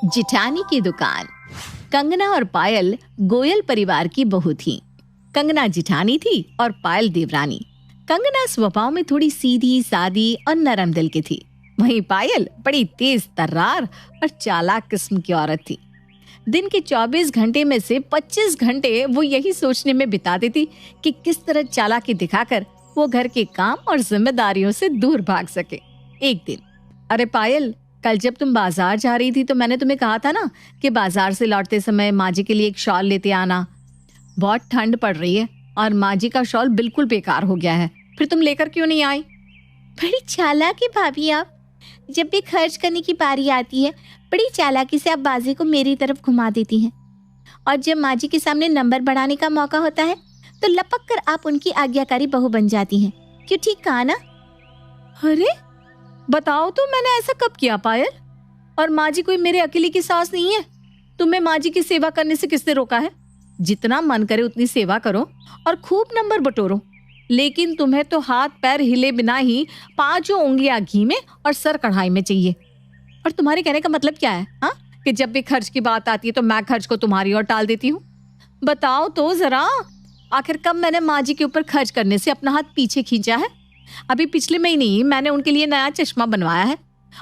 जिठानी की दुकान। कंगना और पायल गोयल परिवार की बहू थी। कंगना जिठानी थी और पायल देवरानी। कंगना स्वभाव में थोड़ी सीधी सादी और नरम दिल की थी, वहीं पायल बड़ी तेज तर्रार और चालाक किस्म की औरत थी। दिन के 24 घंटे में से 25 घंटे वो यही सोचने में बिता देती कि किस तरह चालाकी दिखाकर वो घर के काम और जिम्मेदारियों से दूर भाग सके। एक दिन, अरे पायल, कल जब तुम बाजार जा रही थी तो मैंने तुम्हें कहा था ना कि बाजार से लौटते समय माँ जी के लिए एक शॉल लेते आना। बहुत ठंड पड़ रही है और माँ जी का शॉल बिल्कुल बेकार हो गया है, फिर तुम लेकर क्यों नहीं आई? बड़ी चालाक है भाभी आप। जब भी खर्च करने की बारी आती है बड़ी चालाकी से आप बाजी को मेरी तरफ घुमा देती हैं, और जब माँ जी के सामने नंबर बढ़ाने का मौका होता है तो लपक कर आप उनकी आज्ञाकारी बहू बन जाती हैं। क्यों, ठीक कहा ना? अरे बताओ तो, मैंने ऐसा कब किया पायल? और माँ जी कोई मेरे अकेले की सास नहीं है। तुम्हें माँ जी की सेवा करने से किसने रोका है? जितना मन करे उतनी सेवा करो और खूब नंबर बटोरो, लेकिन तुम्हें तो हाथ पैर हिले बिना ही 5 उंगलियां घी में और सर कढ़ाई में चाहिए। और तुम्हारे कहने का मतलब क्या है, हाँ? कि जब भी खर्च की बात आती है तो मैं खर्च को तुम्हारी ओर टाल देती हूँ। बताओ तो जरा, आखिर कब मैंने माँ जी के ऊपर खर्च करने से अपना हाथ पीछे खींचा है? अभी पिछले महीने ही मैंने उनके लिए नया चश्मा बनवाया है,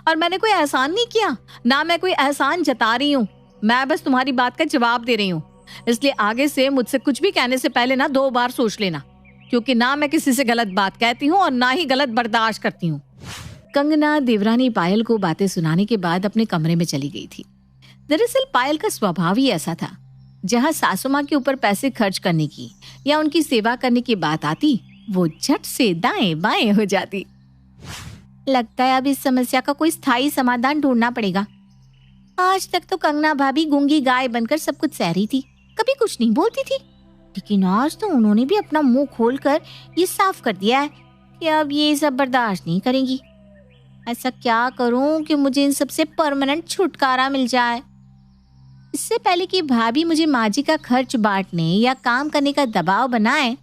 और मैंने कोई एहसान नहीं किया, ना मैं कोई एहसान जता रही हूँ। मैं बस तुम्हारी बात का जवाब दे रही हूँ। इसलिए आगे से मुझसे कुछ भी कहने से पहले ना 2 बार सोच लेना, क्योंकि ना मैं किसी से गलत बात कहती हूँ और ना ही गलत बर्दाश्त करती हूँ। कंगना देवरानी पायल को बातें सुनाने के बाद अपने कमरे में चली गई थी। दरअसल पायल का स्वभाव ही ऐसा था, जहाँ सासू माँ के ऊपर पैसे खर्च करने की या उनकी सेवा करने की बात आती, वो झट से दाएं बाएं हो जाती। लगता है अब इस समस्या का कोई स्थायी समाधान ढूंढना पड़ेगा। आज तक तो कंगना भाभी गूंगी गाय बनकर सब कुछ सह रही थी, कभी कुछ नहीं बोलती थी, लेकिन आज तो उन्होंने भी अपना मुंह खोलकर ये साफ कर दिया है कि अब ये सब बर्दाश्त नहीं करेंगी। ऐसा क्या करूं कि मुझे इन सब से परमानेंट छुटकारा मिल जाए? इससे पहले कि भाभी मुझे माँ जी का खर्च बांटने या काम करने का दबाव बनाए,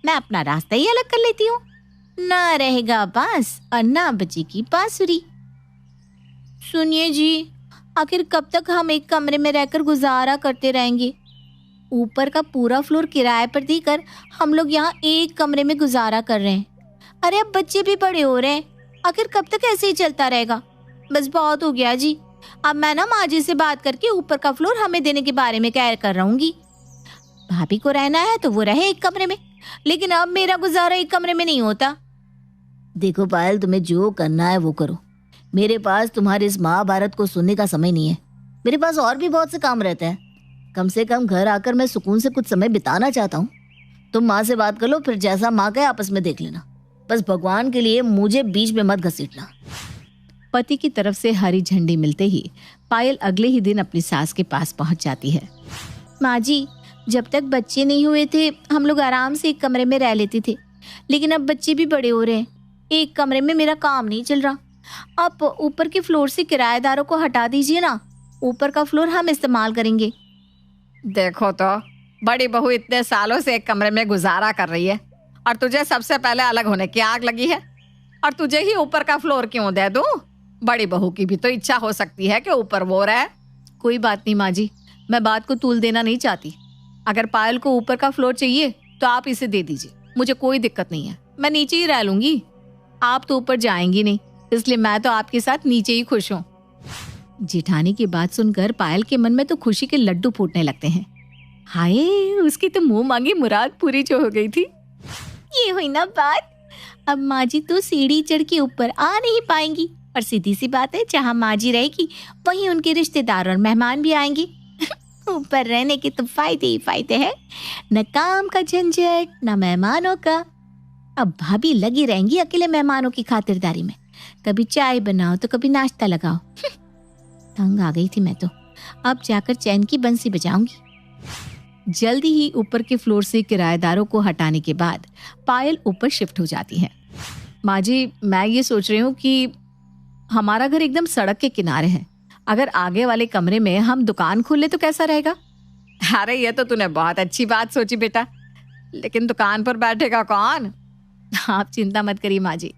मैं अपना रास्ता ही अलग कर लेती हूँ। ना रहेगा बांस और ना बजेगी बांसुरी। सुनिए जी, आखिर कब तक हम एक कमरे में रहकर गुजारा करते रहेंगे? ऊपर का पूरा फ्लोर किराए पर देकर हम लोग यहाँ एक कमरे में गुजारा कर रहे हैं। अरे अब बच्चे भी बड़े हो रहे हैं, आखिर कब तक ऐसे ही चलता रहेगा? बस बहुत हो गया जी। अब मैं ना माँ जी से बात करके ऊपर का फ्लोर हमें देने के बारे में कह कर रहूंगी। भाभी को रहना है तो वो रहे एक कमरे में, लेकिन अब मेरा गुजारा एक कमरे में नहीं होता। देखो पायल, तुम्हें जो करना है वो करो। मेरे पास तुम्हारे इस महाभारत को सुनने का समय नहीं है। मेरे पास और भी बहुत से काम रहते हैं। कम से कम घर आकर मैं सुकून से कुछ समय बिताना चाहता हूँ। तुम माँ से बात कर लो, फिर जैसा माँ कहे आपस में देख लेना। बस भगवान के लिए मुझे बीच में मत घसीटना। पति की तरफ से हरी झंडी मिलते ही पायल अगले ही दिन अपनी सास के पास पहुंच जाती है। माँ जी, जब तक बच्चे नहीं हुए थे हम लोग आराम से एक कमरे में रह लेते थे, लेकिन अब बच्चे भी बड़े हो रहे हैं, एक कमरे में मेरा काम नहीं चल रहा। आप ऊपर के फ्लोर से किराएदारों को हटा दीजिए ना, ऊपर का फ्लोर हम इस्तेमाल करेंगे। देखो तो, बड़ी बहू इतने सालों से एक कमरे में गुजारा कर रही है और तुझे सबसे पहले अलग होने की आग लगी है, और तुझे ही ऊपर का फ्लोर क्यों दे दूं? बड़ी बहू की भी तो इच्छा हो सकती है कि ऊपर वो रहे। कोई बात नहीं माँ जी, मैं बात को तूल देना नहीं चाहती। अगर पायल को ऊपर का फ्लोर चाहिए तो आप इसे दे दीजिए, मुझे कोई दिक्कत नहीं है। मैं नीचे ही रह लूंगी, आप तो ऊपर जाएंगी नहीं, इसलिए मैं तो आपके साथ नीचे ही खुश हूँ। जेठानी की बात सुनकर पायल के मन में तो खुशी के लड्डू फूटने लगते हैं। हाय, उसकी तो मुंह मांगी मुराद पूरी जो हो गई थी। ये हुई ना बात। अब माँ जी तो सीढ़ी चढ़ के ऊपर आ नहीं पाएंगी, और सीधी सी बात है, जहाँ माँ जी रहेगी वहीं उनके रिश्तेदार और मेहमान भी आएंगे। ऊपर रहने के तो फायदे ही फायदे हैं, न काम का झंझट न मेहमानों का। अब भाभी लगी रहेंगी अकेले मेहमानों की खातिरदारी में, कभी चाय बनाओ तो कभी नाश्ता लगाओ। तंग आ गई थी मैं तो, अब जाकर चैन की बंसी बजाऊंगी। जल्दी ही ऊपर के फ्लोर से किराएदारों को हटाने के बाद पायल ऊपर शिफ्ट हो जाती है। माँ जी, मैं ये सोच रही हूँ कि हमारा घर एकदम सड़क के किनारे है, अगर आगे वाले कमरे में हम दुकान खोले तो कैसा रहेगा? अरे ये तो तूने बहुत अच्छी बात सोची बेटा, लेकिन दुकान पर बैठेगा कौन? आप चिंता मत करिए माँ जी,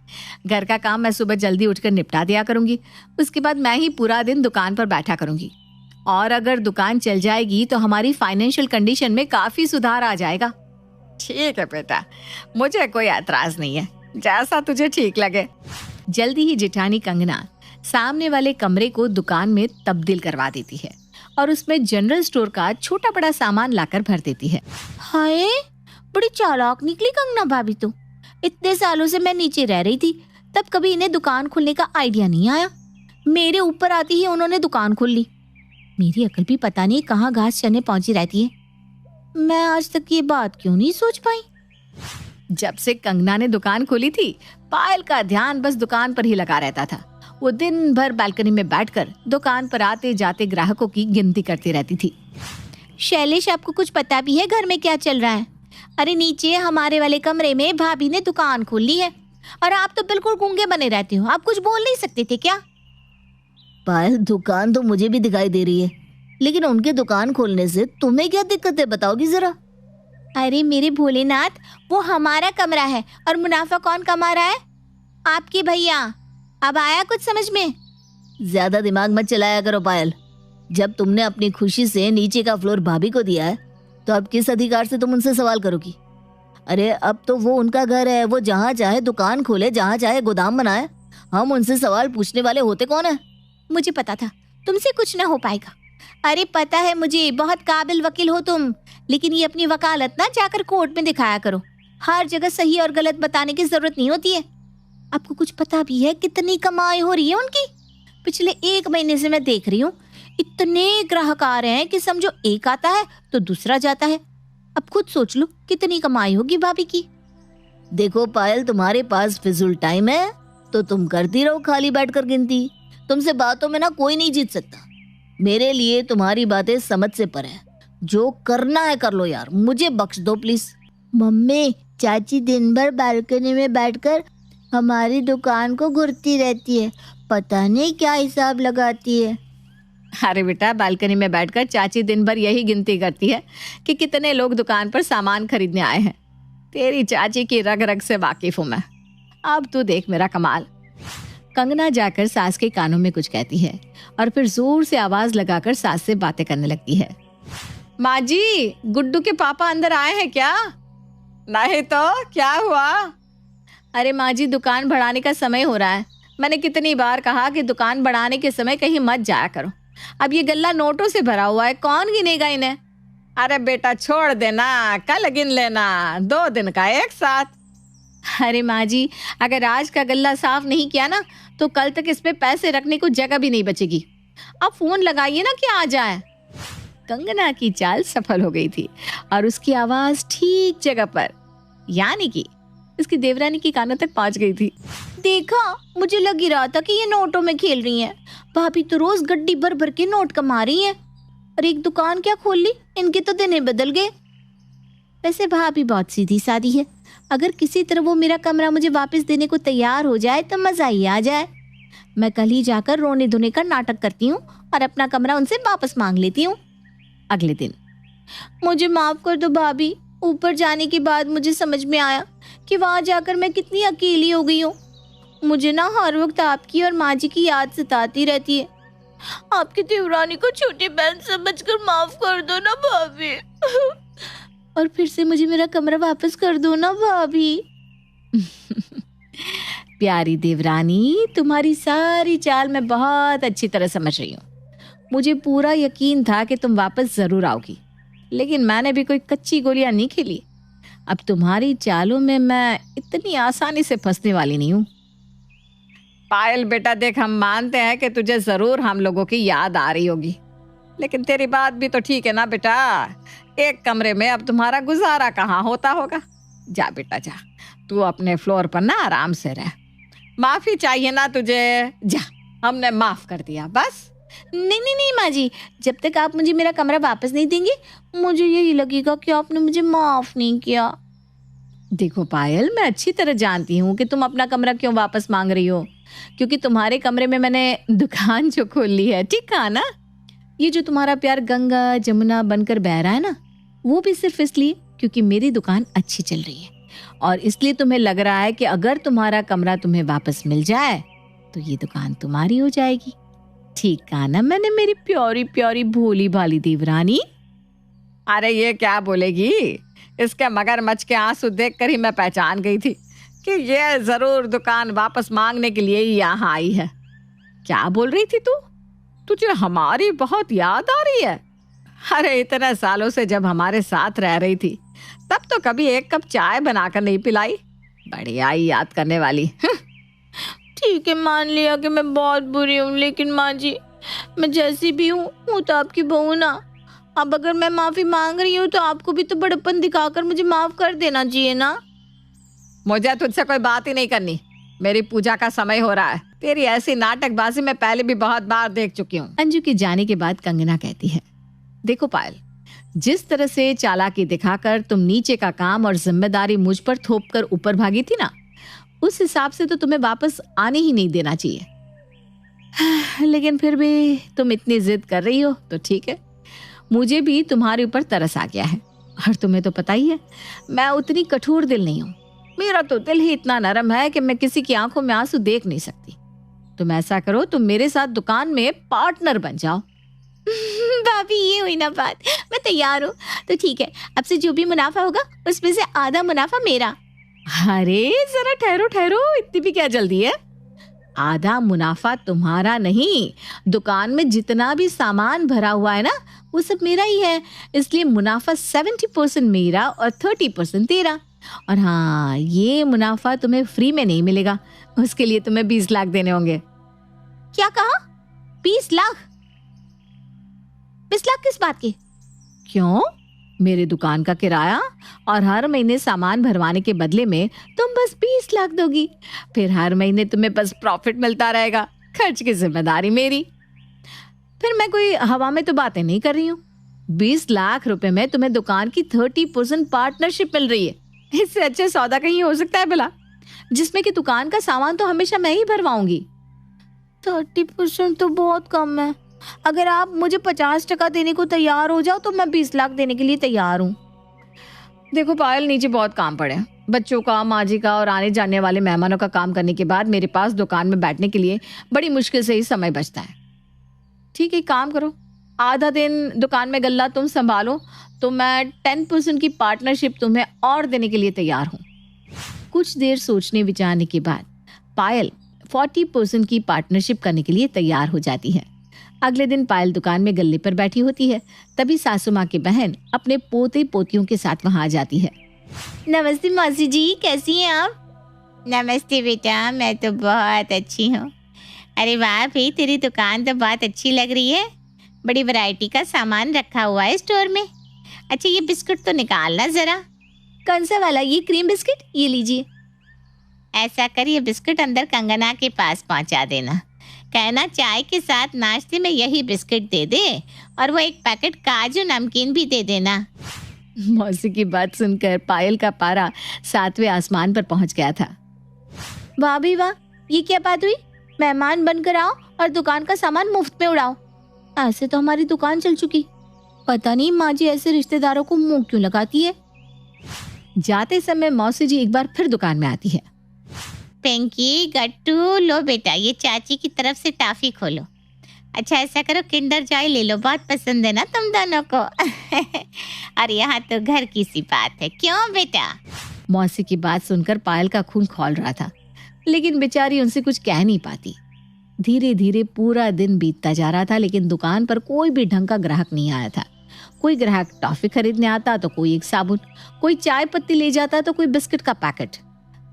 घर का काम मैं सुबह जल्दी उठकर निपटा दिया करूंगी। उसके बाद मैं ही पूरा दिन दुकान पर बैठा करूंगी। और अगर दुकान चल जाएगी तो हमारी फाइनेंशियल कंडीशन में काफी सुधार आ जाएगा। ठीक है बेटा, मुझे कोई एतराज नहीं है, जैसा तुझे ठीक लगे। जल्दी ही जेठानी कंगना सामने वाले कमरे को दुकान में तब्दील करवा देती है और उसमें जनरल स्टोर का छोटा बड़ा सामान लाकर भर देती है। हाय, बड़ी चालाक निकली कंगना भाभी तो। इतने सालों से मैं नीचे रह रही थी, तब कभी इन्हें दुकान खोलने का आइडिया नहीं आया। मेरे ऊपर आती ही उन्होंने दुकान खोल ली। मेरी अकल भी पता नहीं कहाँ घास चरने पहुंची रहती है। मैं आज तक ये बात क्यों नहीं सोच पाई। जब से कंगना ने दुकान खोली थी, पायल का ध्यान बस दुकान पर ही लगा रहता था। वो दिन भर बालकनी में बैठकर दुकान पर आते जाते ग्राहकों की गिनती करती रहती थी। शैलेश, आपको कुछ पता भी है घर में क्या चल रहा है? अरे नीचे हमारे वाले कमरे में भाभी ने दुकान खोल ली है और आप तो बिल्कुल गूंगे बने रहते हो। आप कुछ बोल नहीं सकते थे क्या? पायल, दुकान तो मुझे भी दिखाई दे रही है, लेकिन उनके दुकान खोलने से तुम्हें क्या दिक्कत है, बताओगी जरा? अरे मेरे भोलेनाथ, वो हमारा कमरा है और मुनाफा कौन कमा रहा है? आपके भैया। अब आया कुछ समझ में? ज्यादा दिमाग मत चलाया करो पायल। जब तुमने अपनी खुशी से नीचे का फ्लोर भाभी को दिया है, तो अब किस अधिकार से तुम उनसे सवाल करोगी? अरे अब तो वो उनका घर है, वो जहाँ चाहे दुकान खोले, जहाँ चाहे गोदाम बनाए। हम उनसे सवाल पूछने वाले होते कौन है? मुझे पता था तुमसे कुछ ना हो पाएगा। अरे पता है मुझे, बहुत काबिल वकील हो तुम, लेकिन ये अपनी वकालत ना जाकर कोर्ट में दिखाया करो। हर जगह सही और गलत बताने की जरूरत नहीं होती है। आपको कुछ पता भी है कितनी कमाई हो रही है उनकी? पिछले 1 महीने से मैं देख रही हूँ, इतने ग्राहक आ रहे हैं कि समझो एक आता है तो दूसरा जाता है। अब खुद सोच लो कितनी कमाई होगी भाभी की। देखो पायल, तुम्हारे पास फिजूल टाइम है तो तुम करती रहो खाली बैठकर गिनती। तुमसे बातों में ना कोई नहीं जीत सकता। मेरे लिए तुम्हारी बातें समझ से परे है। जो करना है कर लो यार, मुझे बख्श दो प्लीज। मम्मी, चाची दिन भर बालकनी में बैठकर हमारी दुकान को घुरती रहती है, पता नहीं क्या हिसाब लगाती है। अरे बेटा, बालकनी में बैठकर चाची दिन भर यही गिनती करती है कि कितने लोग दुकान पर सामान खरीदने आए हैं। तेरी चाची की रग रग से वाकिफ हूं मैं। अब तू देख मेरा कमाल। कंगना जाकर सास के कानों में कुछ कहती है और फिर जोर से आवाज लगाकर सास से बातें करने लगती है। माँ जी, गुड्डू के पापा अंदर आए हैं क्या? नहीं तो क्या हुआ? अरे माँ जी, दुकान बढ़ाने का समय हो रहा है। मैंने कितनी बार कहा कि दुकान बढ़ाने के समय कहीं मत जाया करो। अब ये गल्ला नोटों से भरा हुआ है, कौन गिनेगा इन्हें? अरे बेटा छोड़ देना, कल गिन लेना, 2 दिन का एक साथ। अरे माँ जी, अगर आज का गल्ला साफ नहीं किया ना तो कल तक इस पे पैसे रखने को जगह भी नहीं बचेगी। अब फोन लगाइए ना कि आ जाए। कंगना की चाल सफल हो गई थी और उसकी आवाज ठीक जगह पर, यानी कि उसकी देवरानी की कानों तक पहुंच गई थी। देखा, मुझे लग ही रहा था कि ये नोटों में खेल रही हैं। भाभी तो रोज गड्डी भर भर के नोट कमा रही हैं और एक दुकान क्या खोल ली, इनके तो दिन ही बदल गए। वैसे भाभी बहुत सीधी सादी है। अगर किसी तरह वो मेरा कमरा मुझे वापस देने को तैयार हो जाए तो मजा ही आ जाए। मैं कल ही जाकर रोने धोने का नाटक करती हूँ और अपना कमरा उनसे वापस मांग लेती हूँ। अगले दिन, मुझे माफ कर दो भाभी। ऊपर जाने के बाद मुझे समझ में आया कि वहां जाकर मैं कितनी अकेली हो गई हूँ। मुझे ना हर वक्त आपकी और माँ जी की याद सताती रहती है। आपकी देवरानी को छोटी बहन समझकर माफ कर दो ना भाभी। और फिर से मुझे मेरा कमरा वापस कर दो ना भाभी। प्यारी देवरानी, तुम्हारी सारी चाल मैं बहुत अच्छी तरह समझ रही हूँ। मुझे पूरा यकीन था कि तुम वापस जरूर आओगी, लेकिन मैंने भी कोई कच्ची गोलियां नहीं खेली। अब तुम्हारी चालों में मैं इतनी आसानी से फंसने वाली नहीं हूँ। पायल बेटा देख, हम मानते हैं कि तुझे जरूर हम लोगों की याद आ रही होगी, लेकिन तेरी बात भी तो ठीक है ना बेटा। एक कमरे में अब तुम्हारा गुजारा कहाँ होता होगा। जा बेटा जा, तू अपने फ्लोर पर ना आराम से रह। माफी चाहिए ना तुझे, जा, हमने माफ कर दिया बस। नहीं नहीं नहीं माँ जी, जब तक आप मुझे मेरा कमरा वापस नहीं देंगे मुझे यही लगेगा कि आपने मुझे माफ नहीं किया। देखो पायल, मैं अच्छी तरह जानती हूँ कि तुम अपना कमरा क्यों वापस मांग रही हो, क्योंकि तुम्हारे कमरे में मैंने दुकान जो खोल ली है। ठीक कहा ना? ये जो तुम्हारा प्यार गंगा जमुना बनकर बह रहा है ना, वो भी सिर्फ इसलिए क्योंकि मेरी दुकान अच्छी चल रही है और इसलिए तुम्हें लग रहा है कि अगर तुम्हारा कमरा तुम्हें वापस मिल जाए तो ये दुकान तुम्हारी हो जाएगी। ठीक कहा ना मैंने मेरी प्यारी प्यारी भोली भाली देवरानी? अरे ये क्या बोलेगी, इसके मगरमच्छ के आंसू देखकर ही मैं पहचान गई थी कि ये जरूर दुकान वापस मांगने के लिए यहाँ आई है। क्या बोल रही थी तू? तुझे हमारी बहुत याद आ रही है? अरे इतने सालों से जब हमारे साथ रह रही थी तब तो कभी एक कप चाय बनाकर नहीं पिलाई। बड़ी आई याद करने वाली। ठीक है, मान लिया कि मैं बहुत बुरी हूँ, लेकिन माँ जी मैं जैसी भी हूँ तो आपकी बहू ना। अब अगर मैं माफी मांग रही हूँ तो आपको भी तो बड़प्पन दिखाकर मुझे माफ कर देना चाहिए ना। मुझे तुझसे कोई बात ही नहीं करनी। मेरी पूजा का समय हो रहा है। तेरी ऐसी नाटकबाजी मैं पहले भी बहुत बार देख चुकी हूँ। अंजू के जाने के बाद कंगना कहती है, देखो पायल, जिस तरह से चालाकी दिखाकर तुम नीचे का काम और जिम्मेदारी मुझ पर थोप कर ऊपर भागी थी ना, उस हिसाब से तो तुम्हें वापस आने ही नहीं देना चाहिए। लेकिन फिर भी तुम इतनी जिद कर रही हो तो ठीक है, मुझे भी तुम्हारे ऊपर तरस आ गया है। और तुम्हें तो पता ही है मैं उतनी कठोर दिल नहीं हूँ। मेरा तो दिल ही इतना नरम है कि मैं किसी की आंखों में आंसू देख नहीं सकती। तुम ऐसा करो, तुम मेरे साथ दुकान में पार्टनर बन जाओ। भाभी ये हुई ना बात, मैं तैयार हूँ। तो ठीक है, अब से जो भी मुनाफा होगा उसमें से आधा मुनाफा मेरा। अरे जरा ठहरो ठहरो, इतनी भी क्या जल्दी है? आधा मुनाफा तुम्हारा नहीं, दुकान में जितना भी सामान भरा हुआ है ना वो सब मेरा ही है। इसलिए मुनाफा 70% मेरा और 30% तेरा। और हाँ, ये मुनाफा तुम्हें फ्री में नहीं मिलेगा, उसके लिए तुम्हें 20 लाख देने होंगे। क्या कहा? 20 लाख? 20 लाख किस बात के? क्यों? मेरे दुकान का किराया और हर महीने सामान भरवाने के बदले में तुम बस 20 लाख दोगी। फिर हर महीने तुम्हें बस प्रॉफिट मिलता रहेगा, खर्च की जिम्मेदारी मेरी। फिर मैं कोई हवा में तो बातें नहीं कर रही हूँ। 20 लाख रुपए में तुम्हें दुकान की 30% पार्टनरशिप मिल रही है। इससे अच्छा सौदा कहीं हो सकता है भला, जिसमें कि दुकान का सामान तो हमेशा मैं ही भरवाऊंगी। 30% तो बहुत कम है। अगर आप मुझे 50% देने को तैयार हो जाओ तो मैं 20 लाख देने के लिए तैयार हूँ। देखो पायल, नीचे बहुत काम पड़े हैं, बच्चों का, माँ जी का और आने जाने वाले मेहमानों का काम करने के बाद मेरे पास दुकान में बैठने के लिए बड़ी मुश्किल से ही समय बचता है। ठीक है, काम करो, आधा दिन दुकान में गल्ला तुम संभालो तो मैं 10% की पार्टनरशिप तुम्हें और देने के लिए तैयार हूँ। कुछ देर सोचने विचारने के बाद पायल 40% की पार्टनरशिप करने के लिए तैयार हो जाती है। अगले दिन पायल दुकान में गल्ले पर बैठी होती है, तभी सासू माँ की बहन अपने पोते पोतियों के साथ वहां आ जाती है। नमस्ते मौसी जी, कैसी हैं आप? नमस्ते बेटा, मैं तो बहुत अच्छी हूँ। अरे वाह भाई, तेरी दुकान तो बहुत अच्छी लग रही है। बड़ी वैरायटी का सामान रखा हुआ है स्टोर में। अच्छा ये बिस्कुट तो निकालना जरा। कौन सा वाला? ये क्रीम बिस्किट, ये लीजिए। ऐसा कर, ये बिस्कुट अंदर कंगना के पास पहुंचा देना। कहना चाय के साथ नाश्ते में यही बिस्किट दे दे और वो एक पैकेट काजू नमकीन भी दे देना। मौसी की बात सुनकर पायल का पारा 7वें आसमान पर पहुंच गया था। वाह भी वाह, ये क्या बात हुई? मेहमान बनकर आओ और दुकान का सामान मुफ्त में उड़ाओ। ऐसे तो हमारी दुकान चल चुकी। पता नहीं माँ जी ऐसे रिश्तेदारों को मुंह क्यों लगाती है। जाते समय मौसी जी एक बार फिर दुकान में आती है। पिंकी, गट्टू, लो बेटा ये चाची की तरफ से टॉफी खोलो। अच्छा ऐसा करो, किंडर जॉय ले लो, बहुत पसंद है ना तुम दोनों को। और यहाँ तो घर की सी बात है, क्यों बेटा? मौसी की बात सुनकर पायल का खून खौल रहा था, लेकिन बेचारी उनसे कुछ कह नहीं पाती। धीरे धीरे पूरा दिन बीतता जा रहा था, लेकिन दुकान पर कोई भी ढंग का ग्राहक नहीं आया था। कोई ग्राहक टॉफी खरीदने आता तो कोई एक साबुन, कोई चाय पत्ती ले जाता तो कोई बिस्किट का पैकेट।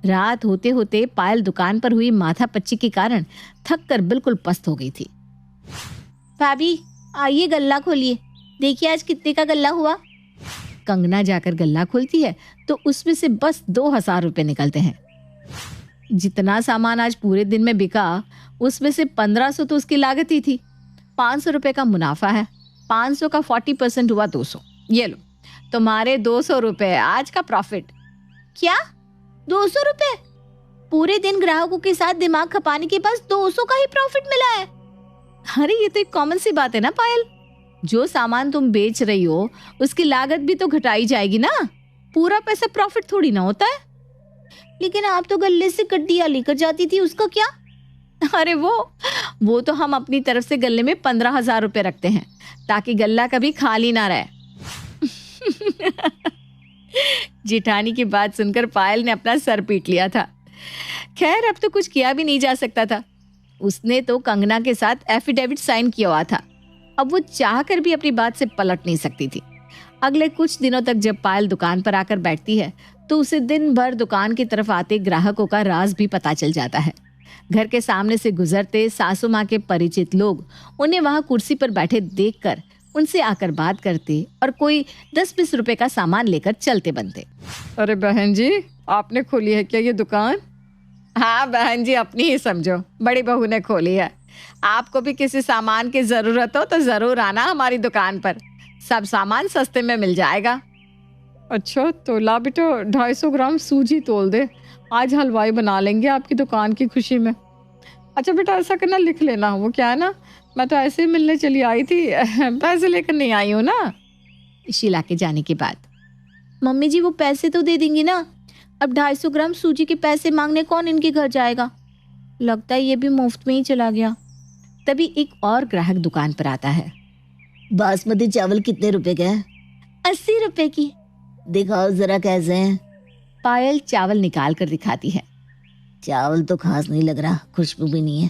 रात होते होते पायल दुकान पर हुई माथा पच्ची के कारण थक कर बिल्कुल पस्त हो गई थी। भाभी आइए गल्ला खोलिए, देखिए आज कितने का गल्ला हुआ। कंगना जाकर गल्ला खोलती है तो उसमें से बस 2000 रुपए निकलते हैं। जितना सामान आज पूरे दिन में बिका उसमें से 1500 तो उसकी लागत ही थी। 500 रुपए का मुनाफा है, 500 का 40% हुआ 200। ये लो तुम्हारे 200 रुपए आज का प्रॉफिट। क्या 200 रुपए? पूरे दिन ग्राहकों के साथ दिमाग खपाने के पास 200 का ही प्रॉफिट मिला है। अरे ये तो एक कॉमन सी बात है ना पायल, जो सामान तुम बेच रही हो उसकी लागत भी तो घटाई जाएगी ना, पूरा पैसा प्रॉफिट थोड़ी ना होता है। लेकिन आप तो गले से कड्डियाँ लेकर जाती थी, उसका क्या? अरे वो तो हम अपनी तरफ से गले में 15,000 रुपए रखते हैं ताकि गल्ला कभी खाली ना रहे। जेठानी की बात सुनकर पायल ने अपना सर पीट लिया था। खैर अब तो कुछ किया भी नहीं जा सकता था। उसने तो कंगना के साथ एफिडेविट साइन किया हुआ था। अब वो चाहकर भी अपनी बात से पलट नहीं सकती थी। अगले कुछ दिनों तक जब पायल दुकान पर आकर बैठती है तो उसे दिन भर दुकान की तरफ आते ग्राहकों का राज भी पता चल जाता है। घर के सामने से गुजरते सासू माँ के परिचित लोग उन्हें वहां कुर्सी पर बैठे देखकर उनसे आकर बात करते और कोई 10-20 रुपए का सामान लेकर चलते बनते। अरे बहन जी, आपने खोली है क्या ये दुकान? हाँ बहन जी, अपनी ही समझो, बड़ी बहू ने खोली है। आपको भी किसी सामान की जरूरत हो तो जरूर आना हमारी दुकान पर, सब सामान सस्ते में मिल जाएगा। अच्छा तो ला बेटा 250 ग्राम सूजी तोल दे, आज हलवाई बना लेंगे आपकी दुकान की खुशी में। अच्छा बेटा ऐसा करना, लिख लेना। वो क्या है ना, मैं तो ऐसे ही मिलने चली आई थी, पैसे लेकर नहीं आई हूँ ना। शीला के जाने के बाद मम्मी जी वो पैसे तो दे देंगी ना? अब 250 ग्राम सूजी के पैसे मांगने कौन इनके घर जाएगा? लगता है ये भी मुफ्त में ही चला गया। तभी एक और ग्राहक दुकान पर आता है। बासमती चावल कितने रुपए के हैं? 80 रुपए की। दिखाओ जरा कैसे हैं। पायल चावल निकाल कर दिखाती है। चावल तो खास नहीं लग रहा, खुशबू भी नहीं है।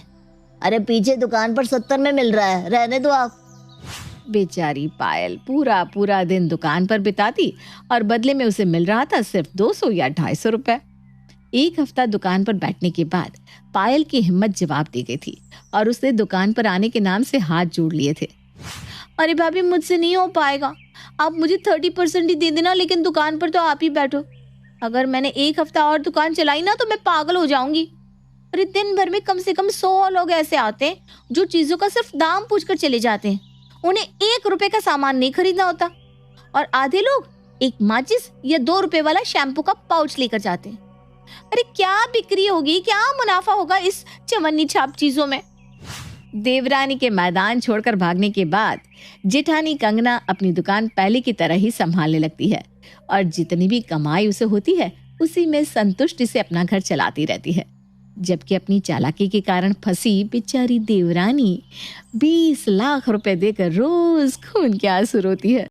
अरे पीछे दुकान पर 70 में मिल रहा है, रहने दो आप। बेचारी पायल पूरा दिन दुकान पर बिताती और बदले में उसे मिल रहा था सिर्फ 200 या 250 रुपए। एक हफ्ता दुकान पर बैठने के बाद पायल की हिम्मत जवाब दे गई थी और उसने दुकान पर आने के नाम से हाथ जोड़ लिए थे। अरे भाभी मुझसे नहीं हो पाएगा, आप मुझे 30% ही दे देना, लेकिन दुकान पर तो आप ही बैठो। अगर मैंने एक हफ्ता और दुकान चलाई ना तो मैं पागल हो जाऊंगी। अरे दिन भर में कम से कम 100 लोग ऐसे आते हैं जो चीजों का सिर्फ दाम पूछकर चले जाते हैं, उन्हें 1 रुपए का सामान नहीं खरीदना होता। और आधे लोग एक माचिस या 2 रुपए वाला शैम्पू का पाउच लेकर जाते हैं। अरे क्या बिक्री होगी, क्या मुनाफा होगा इस चवन्नी छाप चीजों में। देवरानी के मैदान छोड़कर भागने के बाद जेठानी कंगना अपनी दुकान पहले की तरह ही संभालने लगती है और जितनी भी कमाई उसे होती है उसी में संतुष्टि से अपना घर चलाती रहती है। जबकि अपनी चालाकी के कारण फंसी बेचारी देवरानी 20 लाख रुपए देकर रोज खून के आंसू रोती है।